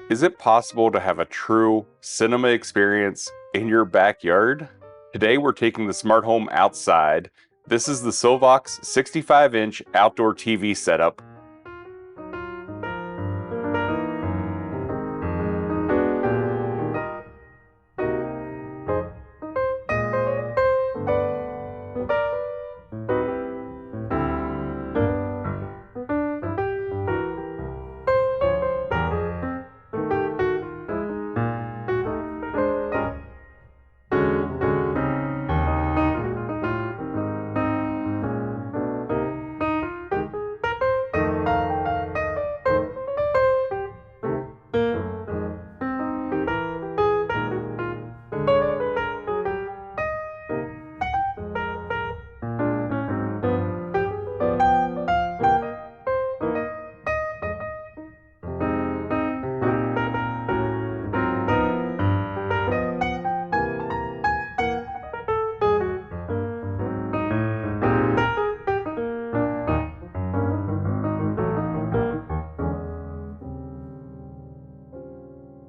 Is it possible to have a true cinema experience in your backyard? Today we're taking the smart home outside. This is the Sylvox 65-inch outdoor TV setup.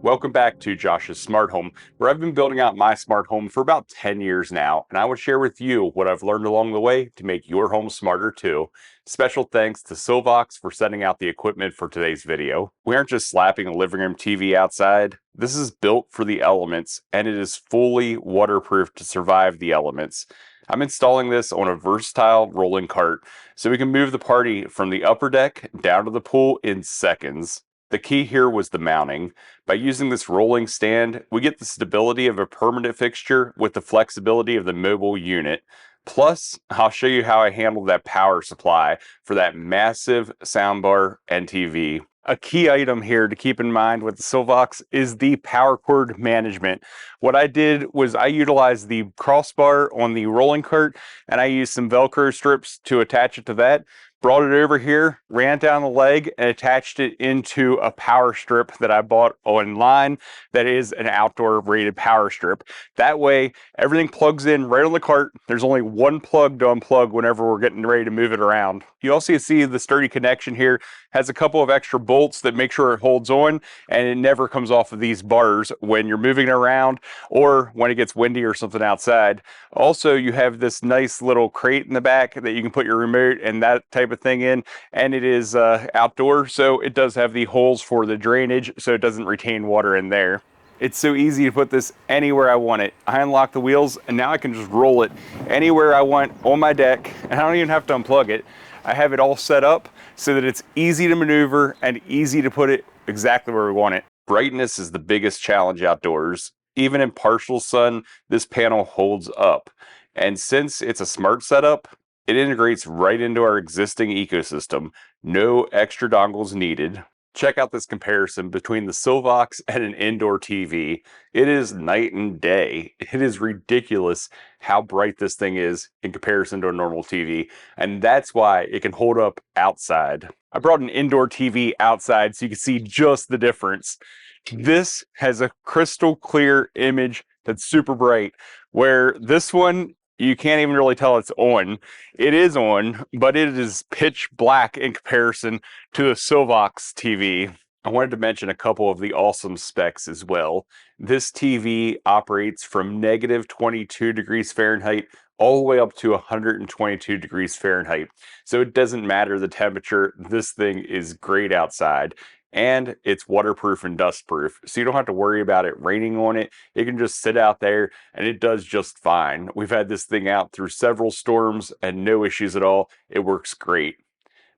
Welcome back to Josh's Smart Home, where I've been building out my smart home for about 10 years now, and I will share with you what I've learned along the way to make your home smarter too. Special thanks to Sylvox for sending out the equipment for today's video. We aren't just slapping a living room TV outside. This is built for the elements, and it is fully waterproof to survive the elements. I'm installing this on a versatile rolling cart, so we can move the party from the upper deck down to the pool in seconds. The key here was the mounting. By using this rolling stand, we get the stability of a permanent fixture with the flexibility of the mobile unit. Plus, I'll show you how I handled that power supply for that massive soundbar and TV. A key item here to keep in mind with the Sylvox is the power cord management. What I did was I utilized the crossbar on the rolling cart, and I used some Velcro strips to attach it to that. Brought it over here, ran down the leg, and attached it into a power strip that I bought online that is an outdoor rated power strip. That way, everything plugs in right on the cart. There's only one plug to unplug whenever we're getting ready to move it around. You also see the sturdy connection here has a couple of extra bolts that make sure it holds on and it never comes off of these bars when you're moving it around or when it gets windy or something outside. Also, you have this nice little crate in the back that you can put your remote and that type of thing in, and it is outdoor, so it does have the holes for the drainage so it doesn't retain water in there. It's so easy to put this anywhere I want it. I unlock the wheels and now I can just roll it anywhere I want on my deck, and I don't even have to unplug it. I have it all set up so that it's easy to maneuver and easy to put it exactly where we want it. Brightness is the biggest challenge outdoors. Even in partial sun, this panel holds up. And since it's a smart setup, it integrates right into our existing ecosystem. No extra dongles needed. Check out this comparison between the Sylvox and an indoor TV. It is night and day. It is ridiculous how bright this thing is in comparison to a normal TV, and that's why it can hold up outside. I brought an indoor TV outside so you can see just the difference. This has a crystal clear image that's super bright, where this one, you can't even really tell it's on. It is on, but it is pitch black in comparison to the Sylvox TV. I wanted to mention a couple of the awesome specs as well. This TV operates from negative 22 degrees Fahrenheit all the way up to 122 degrees Fahrenheit. So it doesn't matter the temperature. This thing is great outside. And it's waterproof and dustproof, so you don't have to worry about it raining on it. It can just sit out there and it does just fine. We've had this thing out through several storms and no issues at all. It works great.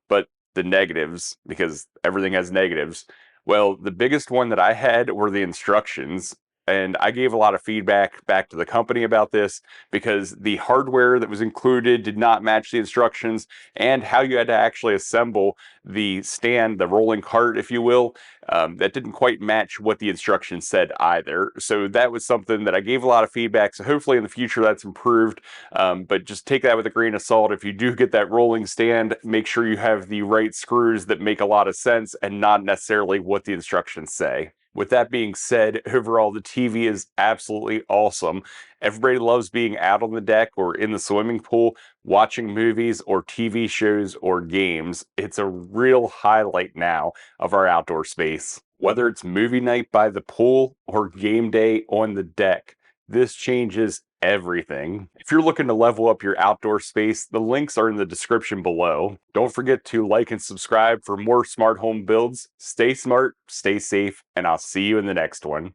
But the negatives, because everything has negatives, well, the biggest one that I had were the instructions. And I gave a lot of feedback back to the company about this because the hardware that was included did not match the instructions, and how you had to actually assemble the stand, the rolling cart, if you will, that didn't quite match what the instructions said either. So that was something that I gave a lot of feedback. So hopefully in the future that's improved, but just take that with a grain of salt. If you do get that rolling stand, make sure you have the right screws that make a lot of sense and not necessarily what the instructions say. With that being said, overall, the TV is absolutely awesome. Everybody loves being out on the deck or in the swimming pool, watching movies or TV shows or games. It's a real highlight now of our outdoor space. Whether it's movie night by the pool or game day on the deck, this changes everything. If you're looking to level up your outdoor space, the links are in the description below. Don't forget to like and subscribe for more smart home builds. Stay smart, stay safe, and I'll see you in the next one.